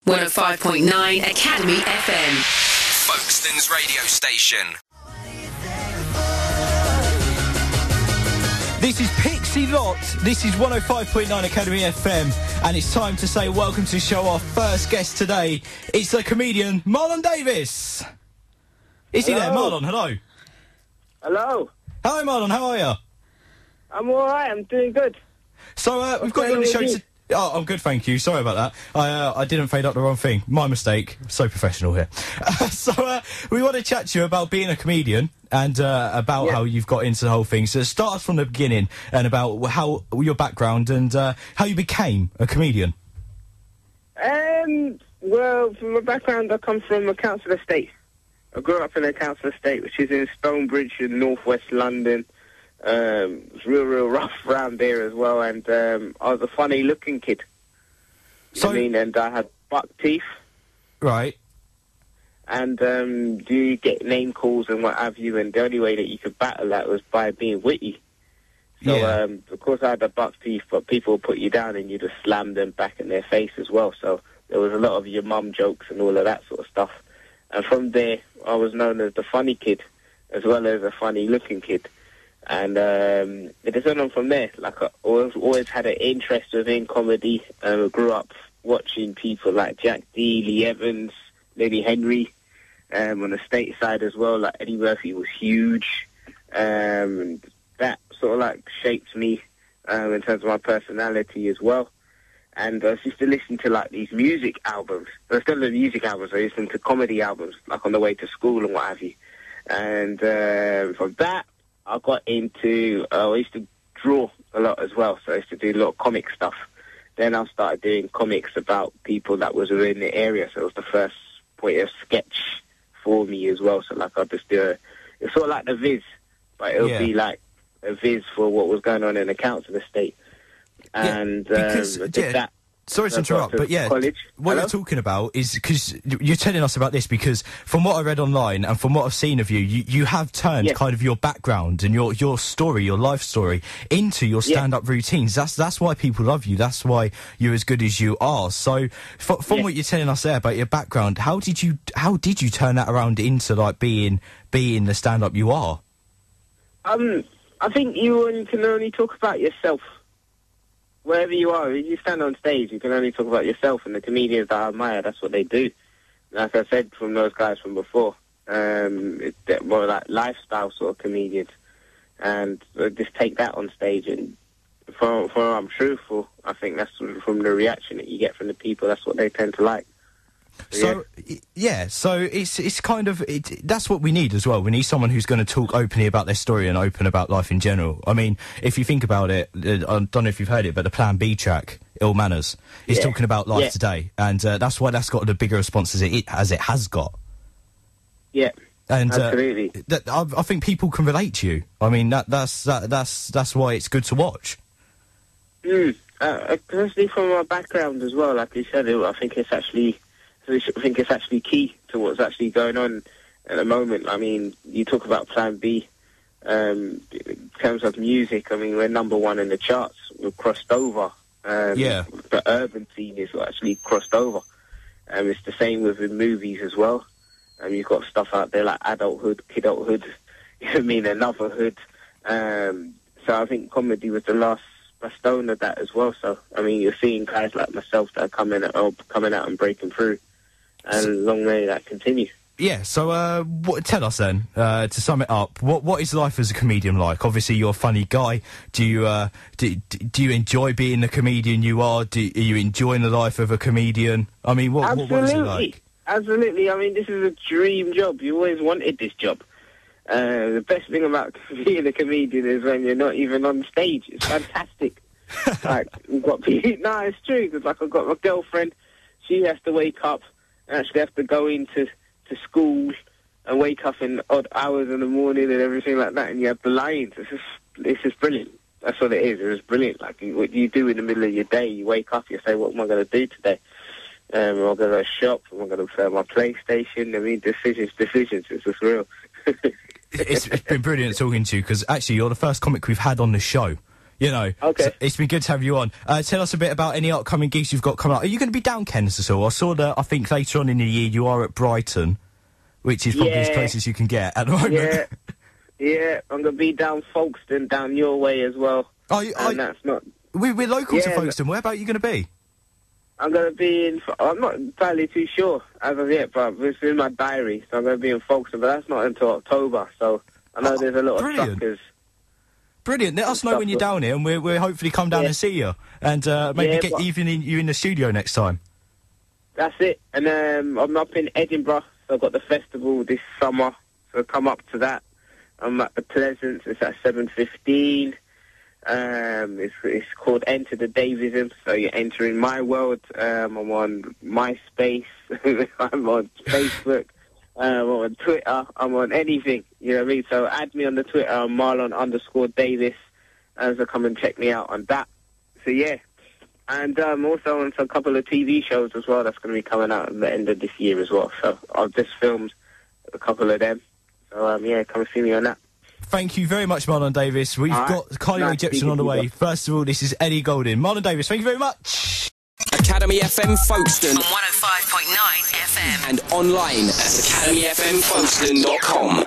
105.9 Academy FM. Folkestone's radio station. This is Pixie Lot. This is 105.9 Academy FM, and it's time to say welcome to the show. Our first guest today, it's the comedian Marlon Davis. Is he there? Marlon, hello. Hello. Hi, Marlon, how are you? I'm alright, I'm doing good. So, we've got you on the show. Oh, I'm good, thank you. Sorry about that. I didn't fade up the wrong thing. My mistake. So professional here. We want to chat to you about being a comedian and about how you've got into the whole thing. So start us from the beginning and about how your background and how you became a comedian. Well, from my background, I come from a council estate. I grew up in a council estate, which is in Stonebridge in northwest London. It was real rough around there as well, and I was a funny-looking kid. And I had buck teeth. Right. And you get name calls and what have you, and the only way that you could battle that was by being witty. So, of course, I had the buck teeth, but people would put you down and you just slam them back in their face as well. So there was a lot of your mum jokes and all of that sort of stuff. And from there, I was known as the funny kid, as well as a funny-looking kid. And it just went on from there. Like, I always had an interest within comedy. I grew up watching people like Jack D, Lee Evans, Lenny Henry, on the state side as well. Like, Eddie Murphy was huge. And that sort of, like, shaped me in terms of my personality as well. And I used to listen to, like, these music albums. Instead of music albums, I listened to comedy albums, like, on the way to school and what have you. And from that, I got into, I used to draw a lot as well, so I used to do a lot of comic stuff. Then I started doing comics about people that was within the area, so it was the first point of sketch for me as well. So, like, I'll just do it's sort of like the Viz, but it'll be like a Viz for what was going on in the council estate. And I did that. Sorry to interrupt, but college. What you're talking about is, because you're telling us about this, because from what I read online and from what I've seen of you, you have turned kind of your background and your story, your life story, into your stand-up routines. That's why people love you. That's why you're as good as you are. So, from what you're telling us there about your background, how did you turn that around into, like, being the stand-up you are? I think you can only talk about yourself. Wherever you are, if you stand on stage, you can only talk about yourself, and the comedians that I admire, that's what they do. Like I said from those guys from before, it's more like lifestyle sort of comedians, and just take that on stage. And for I'm truthful, I think that's from the reaction that you get from the people, that's what they tend to like. So it's kind of that's what we need as well. We need someone who's going to talk openly about their story and open about life in general. I mean, if you think about it, I don't know if you've heard it, but the Plan B track, Ill Manners, is talking about life today, and that's why that's got the bigger response as it has got. Yeah, and absolutely. I think people can relate to you. I mean, that's why it's good to watch. Especially from my background as well, like you said, I think it's actually key to what's actually going on at the moment. I mean, you talk about Plan B. In terms of music, I mean, we're #1 in the charts. We've crossed over. The urban scene is actually crossed over. It's the same with the movies as well. You've got stuff out there like adulthood, kidulthood, anotherhood. So I think comedy was the last stone of that as well. So, I mean, you're seeing guys like myself that are coming out and breaking through. And long may that continue. Yeah, so tell us then, to sum it up, what is life as a comedian like? Obviously, you're a funny guy. Do you enjoy being the comedian you are? Are you enjoying the life of a comedian? I mean, what is it like? Absolutely. I mean, this is a dream job. You always wanted this job. The best thing about being a comedian is when you're not even on stage. It's fantastic. Like, we've got people... No, it's true, because, like, I've got my girlfriend. She has to wake up and actually have to go into school and wake up in odd hours in the morning and everything like that, and you have the lines. It's just brilliant. That's what it is. It was brilliant. Like, what you do in the middle of your day, you wake up, you say, what am I going to do today? Am I going to go shop? Am I going to play my PlayStation? I mean, decisions. It's just real. It's been brilliant talking to you, because actually you're the first comic we've had on the show You know, Okay. So it's been good to have you on. Tell us a bit about any upcoming gigs you've got coming up. Are you going to be down Kent at all? I saw that, I think later on in the year you are at Brighton, which is probably as close as you can get at the moment. Yeah, I'm going to be down Folkestone, down your way as well. That's not... We're local to Folkestone. Where about are you going to be? I'm going to be in... I'm not entirely too sure as of yet, but it's in my diary, so I'm going to be in Folkestone, but that's not until October, so I know there's a lot of truckers. Brilliant. Let us know when you're down here, and we'll hopefully come down and see you, and maybe get you in the studio next time. That's it. And I'm up in Edinburgh, so I've got the festival this summer, so come up to that. I'm at the Pleasance. It's at 7:15. It's called Enter the Davism, so you're entering my world. I'm on MySpace. I'm on Facebook. I'm on Twitter, I'm on anything, you know what I mean? So add me on the Twitter, Marlon_Davis, so come and check me out on that. So yeah, and also on a couple of TV shows as well that's going to be coming out at the end of this year as well. So I've just filmed a couple of them. So yeah, come and see me on that. Thank you very much, Marlon Davis. We've got cardio Egyptian on the way. First of all, this is Eddie Goulding. Marlon Davis, thank you very much. Academy FM Folkestone on 105.9 FM and online at academyfmfolkstone.com.